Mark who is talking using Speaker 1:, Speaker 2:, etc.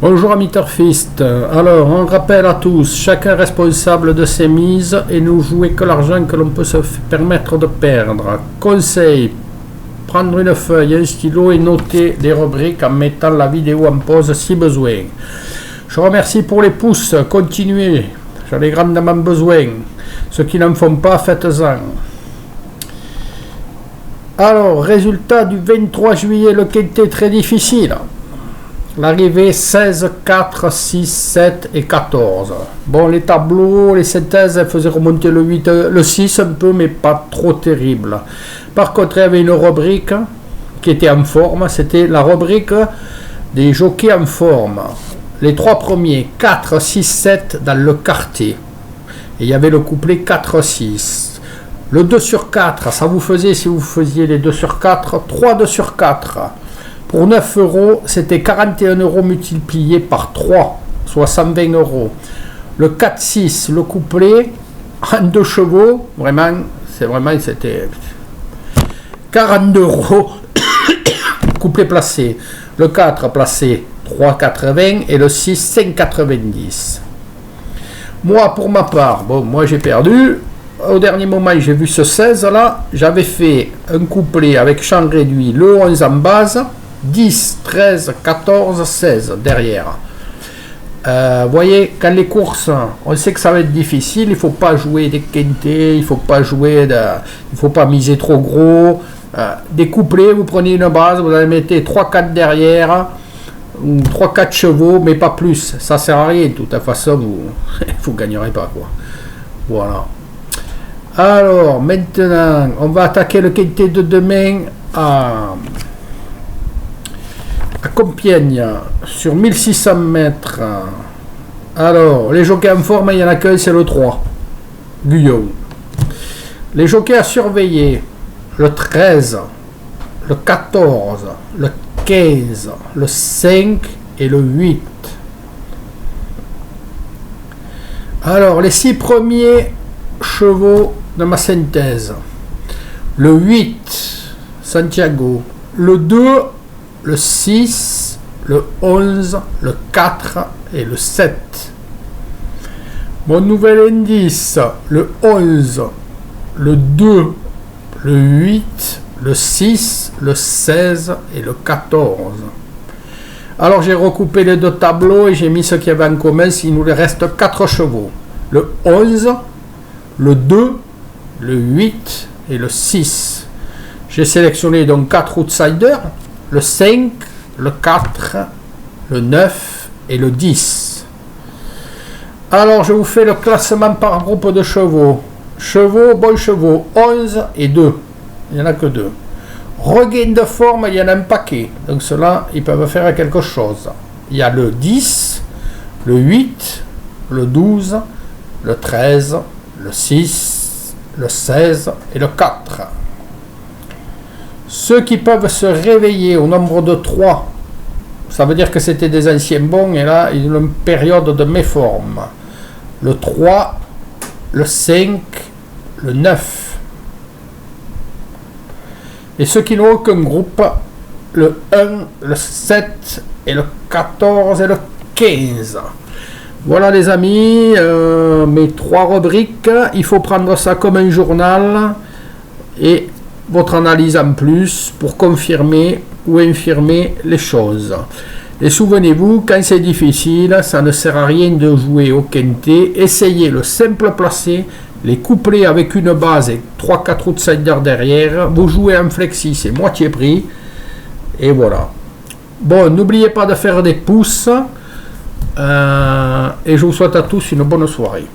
Speaker 1: Bonjour amis turfistes, alors on rappelle à tous, chacun responsable de ses mises et ne jouer que l'argent que l'on peut se permettre de perdre. Conseil, prendre une feuille, un stylo et noter les rubriques en mettant la vidéo en pause si besoin. Je remercie pour les pouces, continuez, j'en ai grandement besoin. Ceux qui n'en font pas, faites-en. Alors, résultat du 23 juillet, le quintet très difficile. L'arrivée 16, 4, 6, 7 et 14. Bon, les tableaux, les synthèses, elles faisaient remonter le 8, le 6 un peu, mais pas trop terrible. Par contre, il y avait une rubrique qui était en forme. C'était la rubrique des jockeys en forme. Les trois premiers, 4, 6, 7 dans le quartier. Et il y avait le couplet 4, 6. Le 2 sur 4, ça vous faisait, si vous faisiez les 2 sur 4, 3 2 sur 4. Pour 9 euros, c'était 41 euros multiplié par 3, soit 120 euros. Le 4-6, le couplet, en 2 chevaux, c'était 42 euros, couplet placé. Le 4 placé, 3,80 et le 6, 5,90. Moi, pour ma part, moi j'ai perdu. Au dernier moment, j'ai vu ce 16 là. J'avais fait un couplet avec champ réduit, le 11 en base. 10, 13, 14, 16 derrière. Voyez, quand les courses, on sait que ça va être difficile, il ne faut pas jouer des quintés, il ne faut pas miser trop gros. Des couplets, vous prenez une base, vous allez mettre 3-4 derrière, ou 3-4 chevaux, mais pas plus. Ça sert à rien, de toute façon, vous ne gagnerez pas, quoi. Voilà. Alors, maintenant, on va attaquer le quintet de demain à Compiègne, sur 1600 mètres. Alors, les jockeys en forme, il y en a qu'un, c'est le 3, Guyot. Les jockeys à surveiller, le 13, le 14, le 15, le 5 et le 8. Alors, les 6 premiers chevaux de ma synthèse. Le 8, Santiago. Le 2, le 6, le 11, le 4 et le 7. Mon nouvel indice, le 11, le 2, le 8, le 6, le 16 et le 14. Alors j'ai recoupé les deux tableaux et j'ai mis ce qu'il y avait en commun, il nous reste 4 chevaux. Le 11, le 2, le 8 et le 6. J'ai sélectionné donc 4 outsiders. Le 5, le 4, le 9 et le 10. Alors, je vous fais le classement par groupe de chevaux. Bons chevaux, 11 et 2. Il n'y en a que 2. Regain de forme, il y en a un paquet. Donc, ceux-là, ils peuvent faire quelque chose. Il y a le 10, le 8, le 12, le 13, le 6, le 16 et le 4. Ceux qui peuvent se réveiller au nombre de 3, ça veut dire que c'était des anciens bons, et là, il y a une période de méforme. Le 3, le 5, le 9. Et ceux qui n'ont aucun groupe, le 1, le 7, et le 14 et le 15. Voilà les amis, mes 3 rubriques. Il faut prendre ça comme un journal, et votre analyse en plus pour confirmer ou infirmer les choses. Et souvenez-vous, quand c'est difficile, ça ne sert à rien de jouer au quintet. Essayez le simple placé, les couplets avec une base et 3-4 outsiders derrière. Vous jouez en flexi, c'est moitié prix. Et voilà. Bon, n'oubliez pas de faire des pouces. Et je vous souhaite à tous une bonne soirée.